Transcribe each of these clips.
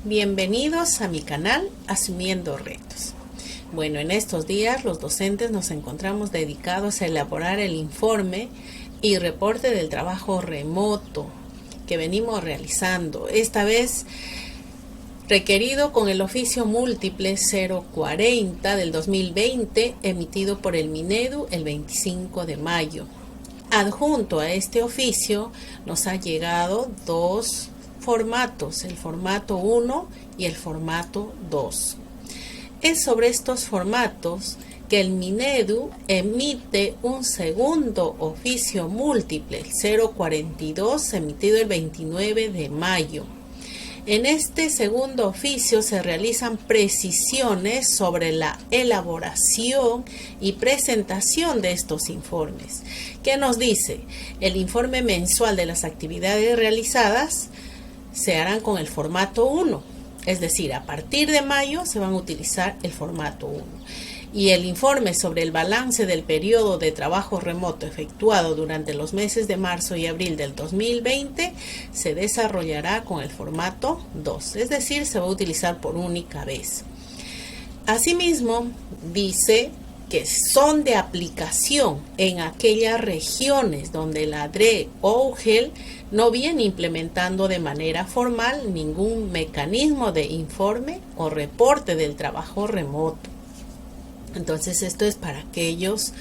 Bienvenidos a mi canal Asumiendo Retos. Bueno, en estos días los docentes nos encontramos dedicados a elaborar el informe y reporte del trabajo remoto que venimos realizando. Esta vez requerido con el oficio múltiple 040 del 2020 emitido por el Minedu el 25 de mayo. Adjunto a este oficio nos ha llegado dos formatos, el formato 1 y el formato 2. Es sobre estos formatos que el Minedu emite un segundo oficio múltiple, el 042, emitido el 29 de mayo. En este segundo oficio se realizan precisiones sobre la elaboración y presentación de estos informes. ¿Qué nos dice? El informe mensual de las actividades realizadas se harán con el formato 1, es decir, a partir de mayo se van a utilizar el formato 1. Y el informe sobre el balance del periodo de trabajo remoto efectuado durante los meses de marzo y abril del 2020 se desarrollará con el formato 2, es decir, se va a utilizar por única vez. Asimismo, dice que son de aplicación en aquellas regiones donde la DRE o UGEL no viene implementando de manera formal ningún mecanismo de informe o reporte del trabajo remoto. Entonces esto es para aquellos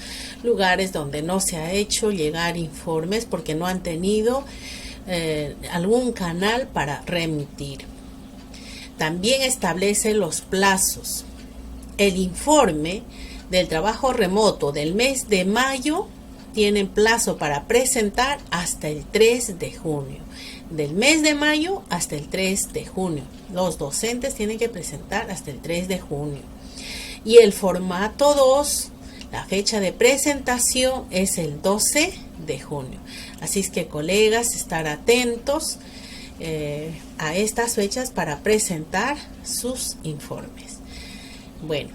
lugares donde no se ha hecho llegar informes porque no han tenido algún canal para remitir. También establece los plazos. El informe del trabajo remoto del mes de mayo tienen plazo para presentar hasta el 3 de junio. Del mes de mayo hasta el 3 de junio. Los docentes tienen que presentar hasta el 3 de junio. Y el formato 2, la fecha de presentación es el 12 de junio. Así es que, colegas, estar atentos a estas fechas para presentar sus informes. Bueno,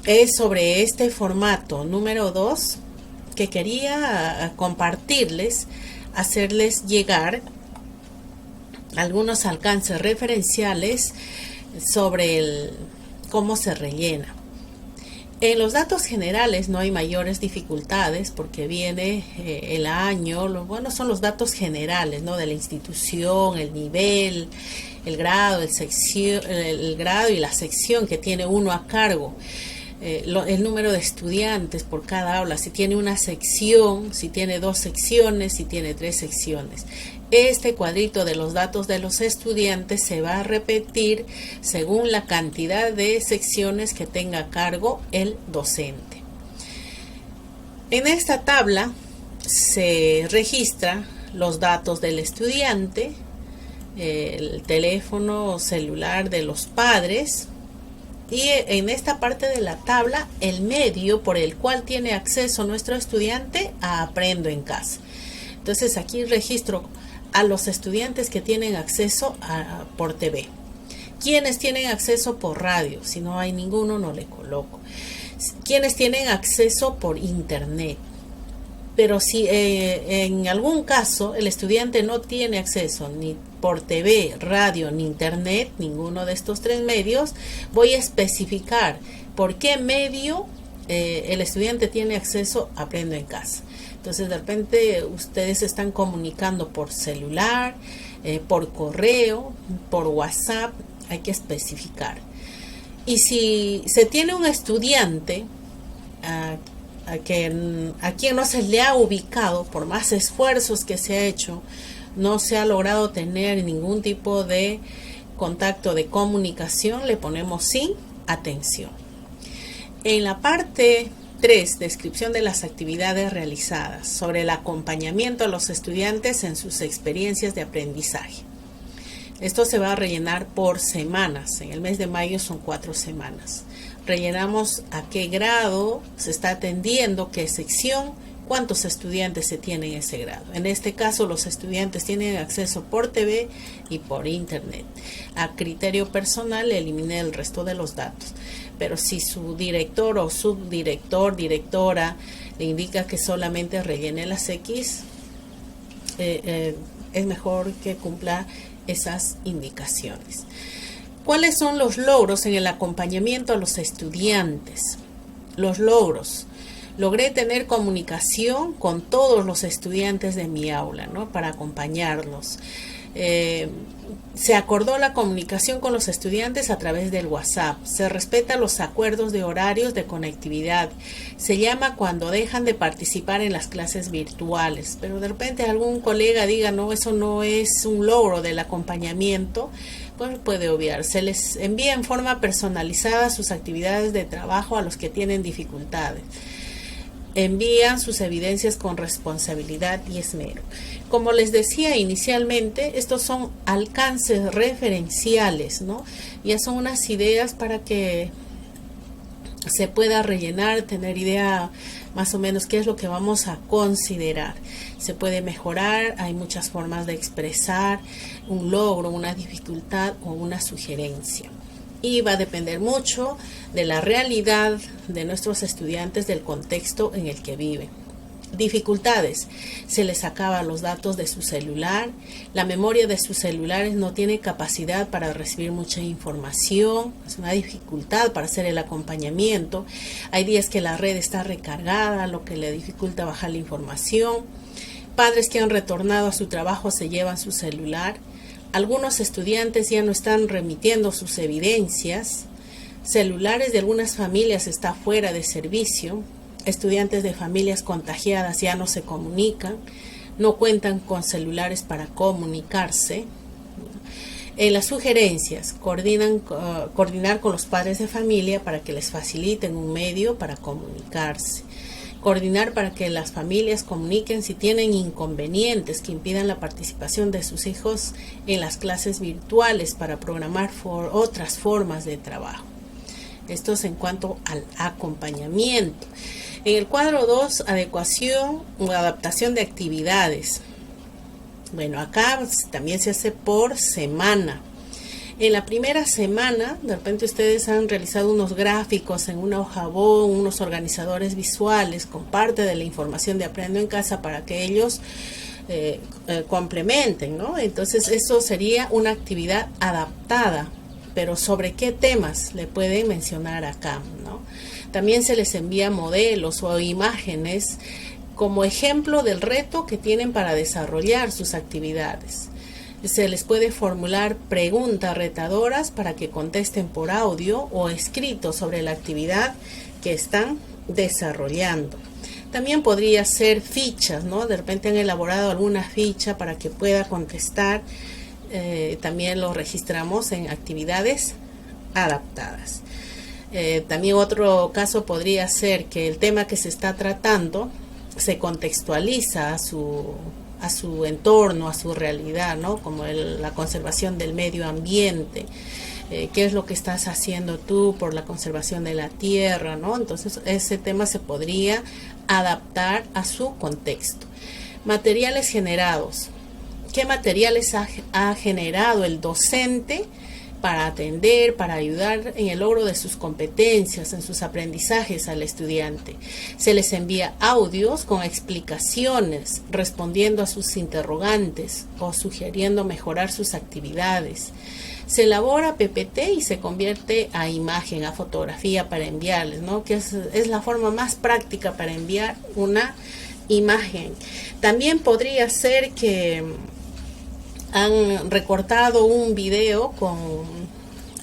es sobre este formato número 2 que quería compartirles, hacerles llegar algunos alcances referenciales sobre cómo se rellena. En los datos generales no hay mayores dificultades porque viene el año, lo bueno son los datos generales, ¿no? De la institución, el nivel, el grado, el grado y la sección que tiene uno a cargo. El número de estudiantes por cada aula, si tiene una sección, si tiene 2 secciones, si tiene 3 secciones. Este cuadrito de los datos de los estudiantes se va a repetir según la cantidad de secciones que tenga a cargo el docente. En esta tabla se registra los datos del estudiante, el teléfono celular de los padres, y en esta parte de la tabla el medio por el cual tiene acceso nuestro estudiante a Aprendo en Casa. Entonces aquí registro a los estudiantes que tienen acceso por TV. Quienes tienen acceso por radio, si no hay ninguno no le coloco. Quienes tienen acceso por internet. Pero si en algún caso el estudiante no tiene acceso ni por TV, radio ni internet, ninguno de estos 3 medios, voy a especificar por qué medio el estudiante tiene acceso a Aprendo en Casa. Entonces de repente ustedes se están comunicando por celular, por correo, por WhatsApp, hay que especificar. Y si se tiene un estudiante a quien no se le ha ubicado, por más esfuerzos que se ha hecho, no se ha logrado tener ningún tipo de contacto de comunicación, le ponemos sin atención. En la parte 3, descripción de las actividades realizadas, sobre el acompañamiento a los estudiantes en sus experiencias de aprendizaje. Esto se va a rellenar por semanas. En el mes de mayo son 4 semanas. Rellenamos a qué grado se está atendiendo, qué sección, cuántos estudiantes se tienen en ese grado. En este caso, los estudiantes tienen acceso por TV y por internet. A criterio personal, eliminé el resto de los datos. Pero si su director o subdirector, directora, le indica que solamente rellene las X, es mejor que cumpla esas indicaciones. ¿Cuáles son los logros en el acompañamiento a los estudiantes? Los logros. Logré tener comunicación con todos los estudiantes de mi aula, ¿no? Para acompañarlos. Se acordó la comunicación con los estudiantes a través del WhatsApp. Se respetan los acuerdos de horarios de conectividad. Se llama cuando dejan de participar en las clases virtuales. Pero de repente algún colega diga, no, eso no es un logro del acompañamiento, pues puede obviar. Se les envía en forma personalizada sus actividades de trabajo a los que tienen dificultades. Envían sus evidencias con responsabilidad y esmero. Como les decía inicialmente, estos son alcances referenciales, ¿no? Ya son unas ideas para que se pueda rellenar, tener idea más o menos qué es lo que vamos a considerar. Se puede mejorar, hay muchas formas de expresar un logro, una dificultad o una sugerencia. Y va a depender mucho de la realidad de nuestros estudiantes, del contexto en el que viven. Dificultades. Se les acaban los datos de su celular. La memoria de sus celulares no tiene capacidad para recibir mucha información. Es una dificultad para hacer el acompañamiento. Hay días que la red está recargada, lo que le dificulta bajar la información. Padres que han retornado a su trabajo se llevan su celular. Algunos estudiantes ya no están remitiendo sus evidencias. Celulares de algunas familias están fuera de servicio. Estudiantes de familias contagiadas ya no se comunican. No cuentan con celulares para comunicarse. En las sugerencias, coordinar con los padres de familia para que les faciliten un medio para comunicarse. Coordinar para que las familias comuniquen si tienen inconvenientes que impidan la participación de sus hijos en las clases virtuales para programar otras formas de trabajo. Esto es en cuanto al acompañamiento. En el cuadro 2, adecuación o adaptación de actividades. Bueno, acá también se hace por semana. En la primera semana, de repente ustedes han realizado unos gráficos en una hojabón, unos organizadores visuales con parte de la información de Aprendo en Casa para que ellos complementen, ¿no? Entonces, eso sería una actividad adaptada, pero ¿sobre qué temas le pueden mencionar acá, ¿no? También se les envía modelos o imágenes como ejemplo del reto que tienen para desarrollar sus actividades. Se les puede formular preguntas retadoras para que contesten por audio o escrito sobre la actividad que están desarrollando. También podría ser fichas, ¿no? De repente han elaborado alguna ficha para que pueda contestar. También lo registramos en actividades adaptadas. También otro caso podría ser que el tema que se está tratando se contextualiza a su entorno, a su realidad, ¿no? Como la conservación del medio ambiente, qué es lo que estás haciendo tú por la conservación de la tierra, ¿no? Entonces ese tema se podría adaptar a su contexto. Materiales generados. ¿Qué materiales ha generado el docente para atender, para ayudar en el logro de sus competencias, en sus aprendizajes al estudiante? Se les envía audios con explicaciones, respondiendo a sus interrogantes o sugiriendo mejorar sus actividades. Se elabora PPT y se convierte a imagen, a fotografía para enviarles, ¿no? Que es la forma más práctica para enviar una imagen. También podría ser que han recortado un video con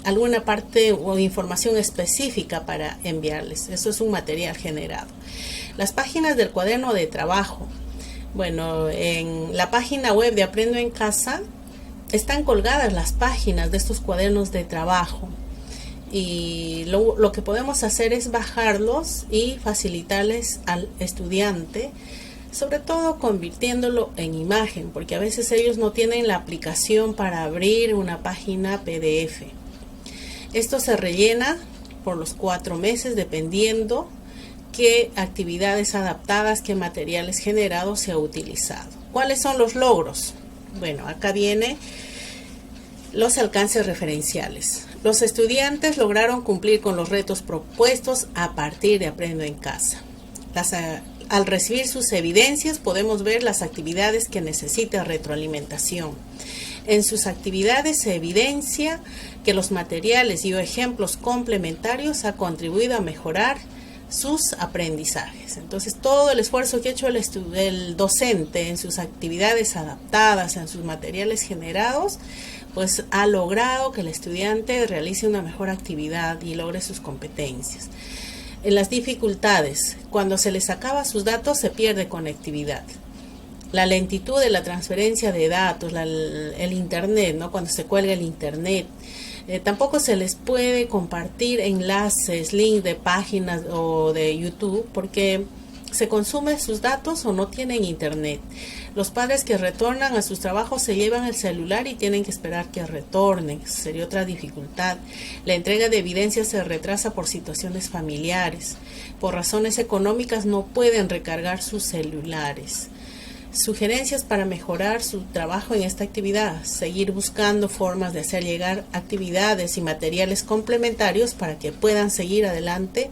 alguna parte o información específica para enviarles. Eso es un material generado. Las páginas del cuaderno de trabajo. Bueno, en la página web de Aprendo en Casa están colgadas las páginas de estos cuadernos de trabajo. Y lo que podemos hacer es bajarlos y facilitarles al estudiante, sobre todo convirtiéndolo en imagen, porque a veces ellos no tienen la aplicación para abrir una página PDF. Esto se rellena por los 4 meses dependiendo qué actividades adaptadas, qué materiales generados se ha utilizado. ¿Cuáles son los logros? Bueno, acá viene los alcances referenciales. Los estudiantes lograron cumplir con los retos propuestos a partir de Aprendo en Casa. Al recibir sus evidencias podemos ver las actividades que necesitan retroalimentación. En sus actividades se evidencia que los materiales y o ejemplos complementarios han contribuido a mejorar sus aprendizajes. Entonces, todo el esfuerzo que ha hecho el docente en sus actividades adaptadas, en sus materiales generados, pues ha logrado que el estudiante realice una mejor actividad y logre sus competencias. En las dificultades, cuando se les acaba sus datos, se pierde conectividad. La lentitud de la transferencia de datos, el internet, ¿no? Cuando se cuelga el internet, tampoco se les puede compartir enlaces, links de páginas o de YouTube porque se consumen sus datos o no tienen internet. Los padres que retornan a sus trabajos se llevan el celular y tienen que esperar que retornen. Sería otra dificultad. La entrega de evidencia se retrasa por situaciones familiares. Por razones económicas no pueden recargar sus celulares. Sugerencias para mejorar su trabajo en esta actividad: seguir buscando formas de hacer llegar actividades y materiales complementarios para que puedan seguir adelante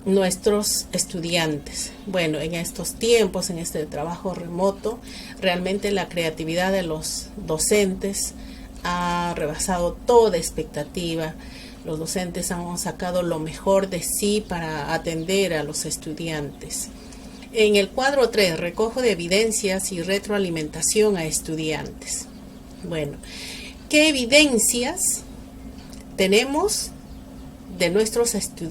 nuestros estudiantes. Bueno, en estos tiempos, en este trabajo remoto, realmente la creatividad de los docentes ha rebasado toda expectativa. Los docentes han sacado lo mejor de sí para atender a los estudiantes. En el cuadro 3, recojo de evidencias y retroalimentación a estudiantes. Bueno, ¿qué evidencias tenemos de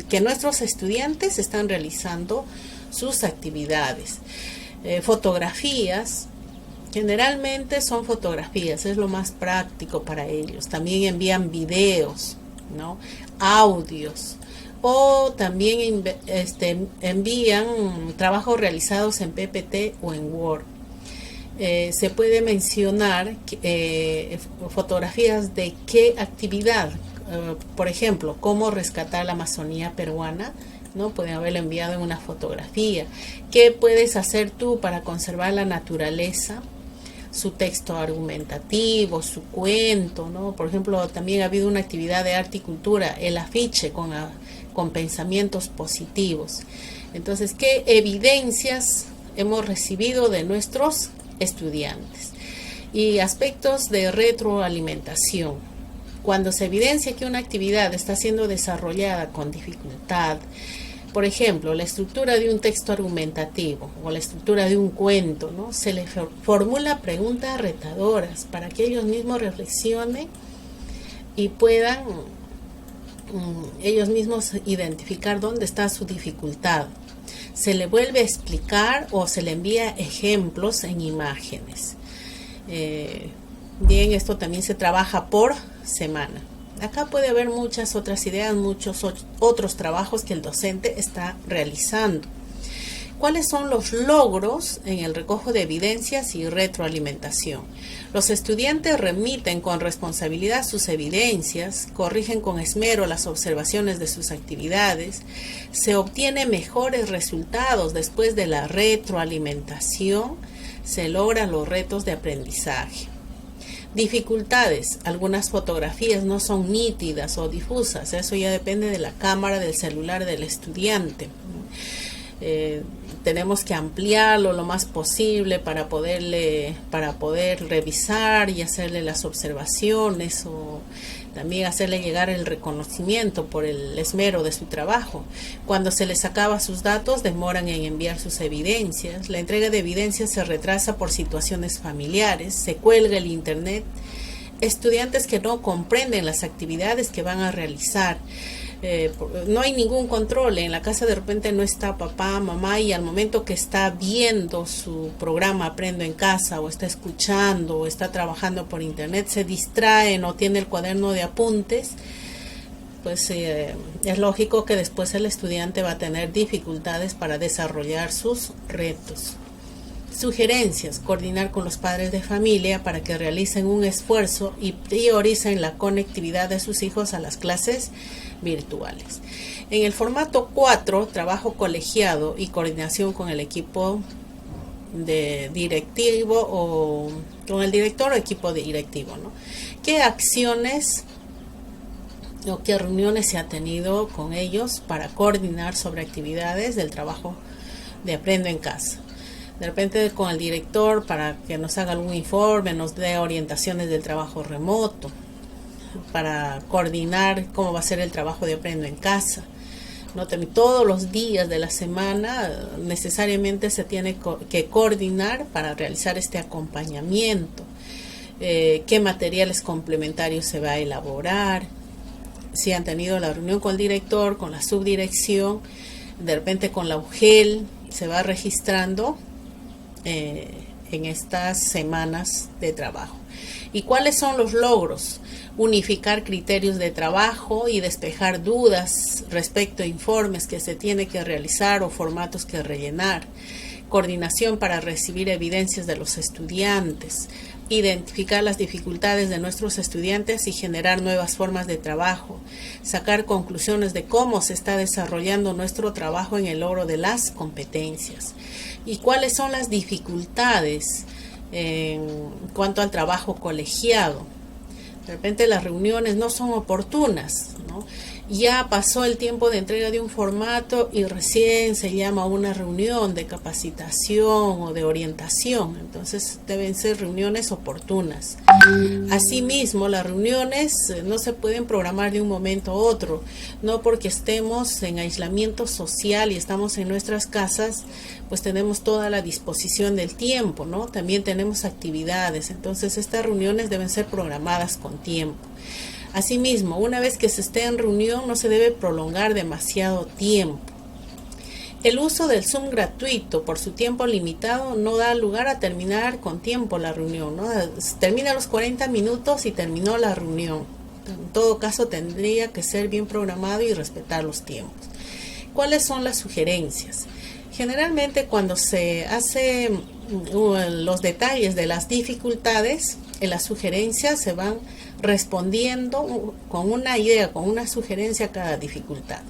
que nuestros estudiantes están realizando sus actividades? Fotografías, generalmente son fotografías, es lo más práctico para ellos. También envían videos, ¿no? Audios. O también envían trabajos realizados en PPT o en Word. Se puede mencionar fotografías de qué actividad, por ejemplo, cómo rescatar la Amazonía peruana, ¿no? Pueden haberlo enviado en una fotografía. ¿Qué puedes hacer tú para conservar la naturaleza? Su texto argumentativo, su cuento, ¿no? Por ejemplo, también ha habido una actividad de arte y cultura, el afiche con pensamientos positivos. Entonces, ¿qué evidencias hemos recibido de nuestros estudiantes? Y aspectos de retroalimentación. Cuando se evidencia que una actividad está siendo desarrollada con dificultad, por ejemplo, la estructura de un texto argumentativo o la estructura de un cuento, ¿no? Se les formula preguntas retadoras para que ellos mismos reflexionen y puedan ellos mismos identificar dónde está su dificultad. Se le vuelve a explicar o se le envía ejemplos en imágenes. Bien, esto también se trabaja por semana. Acá puede haber muchas otras ideas, muchos otros trabajos que el docente está realizando. ¿Cuáles son los logros en el recojo de evidencias y retroalimentación? Los estudiantes remiten con responsabilidad sus evidencias, corrigen con esmero las observaciones de sus actividades, se obtienen mejores resultados después de la retroalimentación, se logran los retos de aprendizaje. Dificultades: algunas fotografías no son nítidas o difusas, eso ya depende de la cámara del celular del estudiante. Tenemos que ampliarlo lo más posible para poder revisar y hacerle las observaciones o también hacerle llegar el reconocimiento por el esmero de su trabajo. Cuando se les acaba sus datos, demoran en enviar sus evidencias. La entrega de evidencias se retrasa por situaciones familiares, se cuelga el internet. Estudiantes que no comprenden las actividades que van a realizar. No hay ningún control, en la casa de repente no está papá, mamá, y al momento que está viendo su programa Aprendo en Casa o está escuchando o está trabajando por internet, se distrae, no tiene el cuaderno de apuntes, pues es lógico que después el estudiante va a tener dificultades para desarrollar sus retos. Sugerencias: coordinar con los padres de familia para que realicen un esfuerzo y prioricen la conectividad de sus hijos a las clases virtuales. En el formato 4, trabajo colegiado y coordinación con el equipo de directivo o con el director o equipo directivo, ¿no? ¿Qué acciones o qué reuniones se ha tenido con ellos para coordinar sobre actividades del trabajo de Aprendo en Casa? de repente con el director para que nos haga algún informe, nos dé orientaciones del trabajo remoto, para coordinar cómo va a ser el trabajo de Aprendo en Casa. ¿No? Todos los días de la semana necesariamente se tiene que coordinar para realizar este acompañamiento. Qué materiales complementarios se va a elaborar, si han tenido la reunión con el director, con la subdirección, de repente con la UGEL, se va registrando en estas semanas de trabajo. ¿Y cuáles son los logros? Unificar criterios de trabajo y despejar dudas respecto a informes que se tiene que realizar o formatos que rellenar. Coordinación para recibir evidencias de los estudiantes. Identificar las dificultades de nuestros estudiantes y generar nuevas formas de trabajo. Sacar conclusiones de cómo se está desarrollando nuestro trabajo en el logro de las competencias. ¿Y cuáles son las dificultades en cuanto al trabajo colegiado? De repente las reuniones no son oportunas, ¿no? Ya pasó el tiempo de entrega de un formato y recién se llama a una reunión de capacitación o de orientación. Entonces deben ser reuniones oportunas. Asimismo, las reuniones no se pueden programar de un momento a otro. No porque estemos en aislamiento social y estamos en nuestras casas, pues tenemos toda la disposición del tiempo, ¿no? También tenemos actividades. Entonces estas reuniones deben ser programadas con tiempo. Asimismo, una vez que se esté en reunión, no se debe prolongar demasiado tiempo. El uso del Zoom gratuito por su tiempo limitado no da lugar a terminar con tiempo la reunión, ¿no? Termina los 40 minutos y terminó la reunión. En todo caso, tendría que ser bien programado y respetar los tiempos. ¿Cuáles son las sugerencias? Generalmente, cuando se hace los detalles de las dificultades, en las sugerencias se van respondiendo con una idea, con una sugerencia a cada dificultad.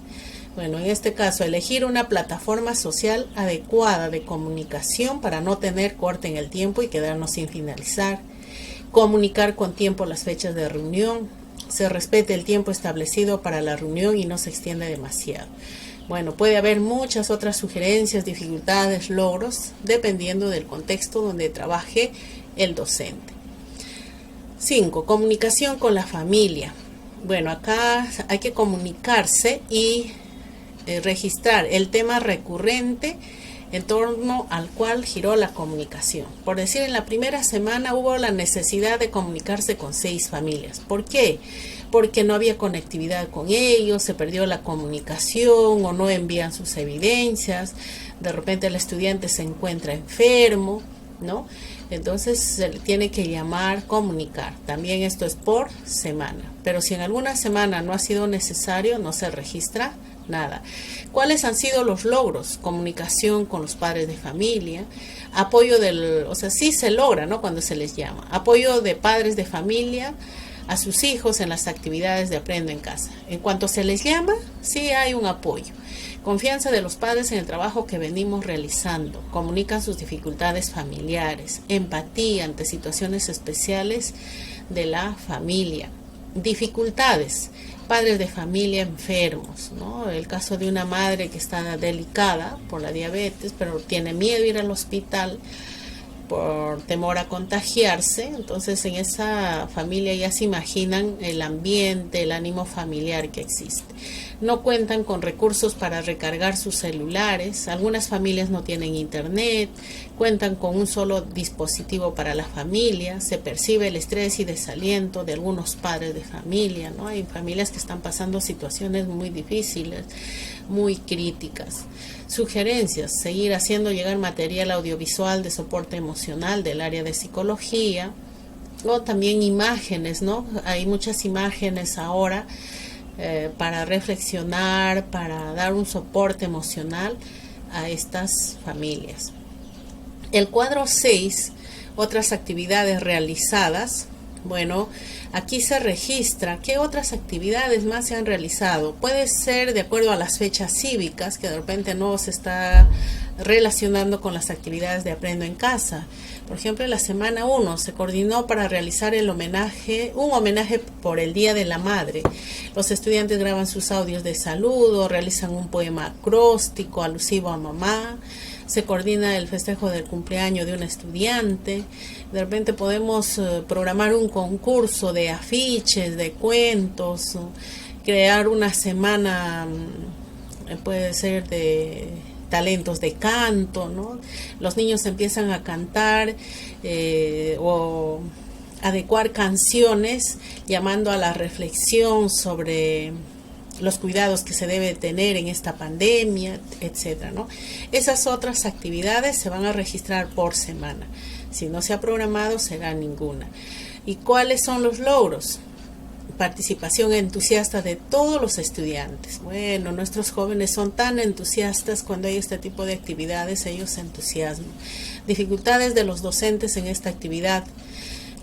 Bueno, en este caso, elegir una plataforma social adecuada de comunicación para no tener corte en el tiempo y quedarnos sin finalizar. Comunicar con tiempo las fechas de reunión. Se respete el tiempo establecido para la reunión y no se extiende demasiado. Bueno, puede haber muchas otras sugerencias, dificultades, logros, dependiendo del contexto donde trabaje el docente. 5. Comunicación con la familia. Bueno, acá hay que comunicarse y registrar el tema recurrente en torno al cual giró la comunicación. Por decir, en la primera semana hubo la necesidad de comunicarse con 6 familias. ¿Por qué? Porque no había conectividad con ellos, se perdió la comunicación o no envían sus evidencias. De repente el estudiante se encuentra enfermo, ¿no? Entonces se le tiene que llamar, comunicar. También esto es por semana. Pero si en alguna semana no ha sido necesario, no se registra nada. ¿Cuáles han sido los logros? Comunicación con los padres de familia, apoyo sí se logra, ¿no? Cuando se les llama. Apoyo de padres de familia a sus hijos en las actividades de Aprendo en Casa. En cuanto se les llama, sí hay un apoyo. Confianza de los padres en el trabajo que venimos realizando. Comunican sus dificultades familiares. Empatía ante situaciones especiales de la familia. Dificultades. Padres de familia enfermos, ¿no? El caso de una madre que está delicada por la diabetes, pero tiene miedo a ir al hospital por temor a contagiarse. Entonces en esa familia ya se imaginan el ambiente, el ánimo familiar que existe. No cuentan con recursos para recargar sus celulares. Algunas familias no tienen internet, cuentan con un solo dispositivo para la familia. Se percibe el estrés y desaliento de algunos padres de familia, ¿no? Hay familias que están pasando situaciones muy difíciles, muy críticas. Sugerencias: seguir haciendo llegar material audiovisual de soporte emocional del área de psicología, o también imágenes, ¿no? Hay muchas imágenes ahora para reflexionar, para dar un soporte emocional a estas familias. El cuadro 6, otras actividades realizadas. Bueno, aquí se registra qué otras actividades más se han realizado. Puede ser de acuerdo a las fechas cívicas, que de repente no se está relacionando con las actividades de Aprendo en Casa. Por ejemplo, en la semana 1 se coordinó para realizar un homenaje por el Día de la Madre. Los estudiantes graban sus audios de saludo, realizan un poema acróstico alusivo a mamá. se coordina el festejo del cumpleaños de un estudiante. De repente podemos programar un concurso de afiches, de cuentos, crear una semana, puede ser de talentos de canto, ¿no? Los niños empiezan a cantar o adecuar canciones llamando a la reflexión sobre los cuidados que se debe tener en esta pandemia, etcétera, ¿no? Esas otras actividades se van a registrar por semana. Si no se ha programado, será ninguna. ¿Y cuáles son los logros? Participación entusiasta de todos los estudiantes. Bueno, nuestros jóvenes son tan entusiastas cuando hay este tipo de actividades, ellos se entusiasman. Dificultades de los docentes en esta actividad.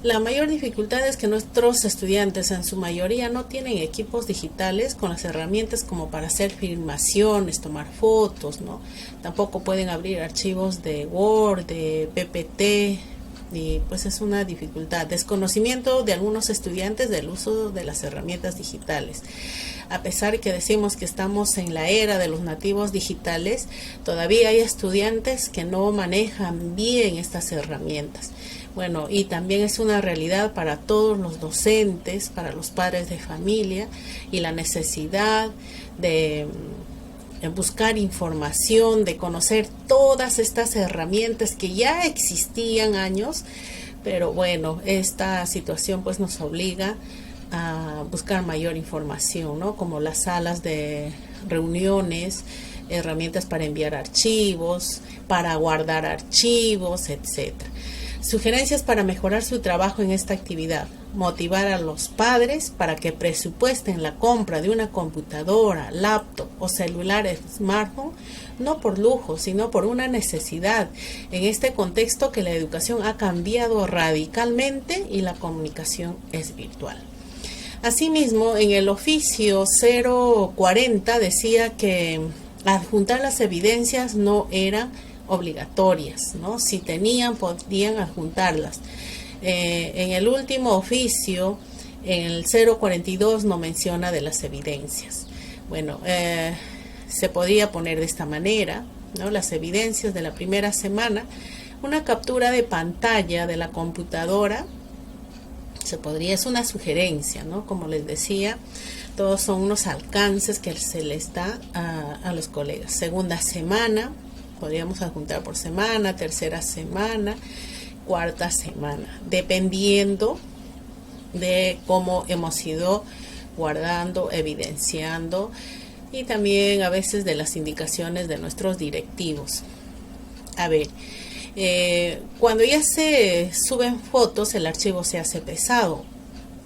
La mayor dificultad es que nuestros estudiantes en su mayoría no tienen equipos digitales con las herramientas como para hacer filmaciones, tomar fotos, ¿no? Tampoco pueden abrir archivos de Word, de PPT, y pues es una dificultad. Desconocimiento de algunos estudiantes del uso de las herramientas digitales. A pesar que decimos que estamos en la era de los nativos digitales, todavía hay estudiantes que no manejan bien estas herramientas. Bueno, y también es una realidad para todos los docentes, para los padres de familia, y la necesidad de buscar información, de conocer todas estas herramientas que ya existían años, pero bueno, esta situación pues nos obliga a buscar mayor información, ¿no? Como las salas de reuniones, herramientas para enviar archivos, para guardar archivos, etcétera. Sugerencias para mejorar su trabajo en esta actividad. Motivar a los padres para que presupuesten la compra de una computadora, laptop o celular smartphone, no por lujo, sino por una necesidad, en este contexto que la educación ha cambiado radicalmente y la comunicación es virtual. Asimismo, en el oficio 040 decía que adjuntar las evidencias no eran obligatorias, ¿no? Si tenían, podían adjuntarlas. En el último oficio, en el 042, no menciona de las evidencias. Bueno, se podría poner de esta manera, ¿no? Las evidencias de la primera semana, una captura de pantalla de la computadora, se podría, es una sugerencia, ¿no? Como les decía, todos son unos alcances que se les da a los colegas. Segunda semana, podríamos adjuntar por semana, tercera semana, cuarta semana, dependiendo de cómo hemos ido guardando, evidenciando, y también a veces de las indicaciones de nuestros directivos. A ver, cuando ya se suben fotos, el archivo se hace pesado.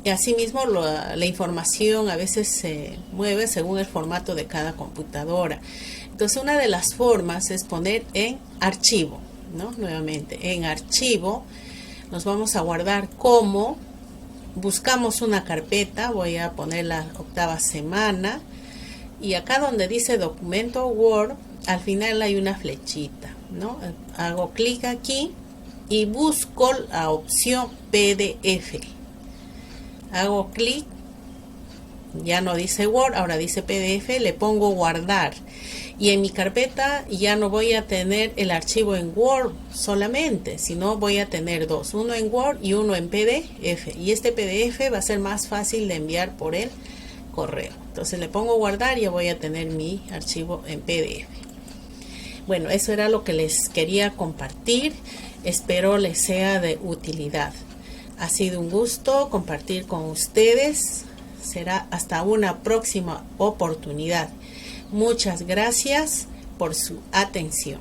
Y asimismo la información a veces se mueve según el formato de cada computadora. Entonces una de las formas es poner en archivo, ¿no? Nuevamente, en archivo nos vamos a guardar como, buscamos una carpeta, voy a poner la octava semana, y acá donde dice documento Word, al final hay una flechita, ¿no? Hago clic aquí y busco la opción PDF. Hago clic, ya no dice Word, ahora dice PDF, le pongo guardar. Y en mi carpeta ya no voy a tener el archivo en Word solamente, sino voy a tener dos, uno en Word y uno en PDF. Y este PDF va a ser más fácil de enviar por el correo. Entonces le pongo guardar y ya voy a tener mi archivo en PDF. Bueno, eso era lo que les quería compartir. Espero les sea de utilidad. Ha sido un gusto compartir con ustedes. Será hasta una próxima oportunidad. Muchas gracias por su atención.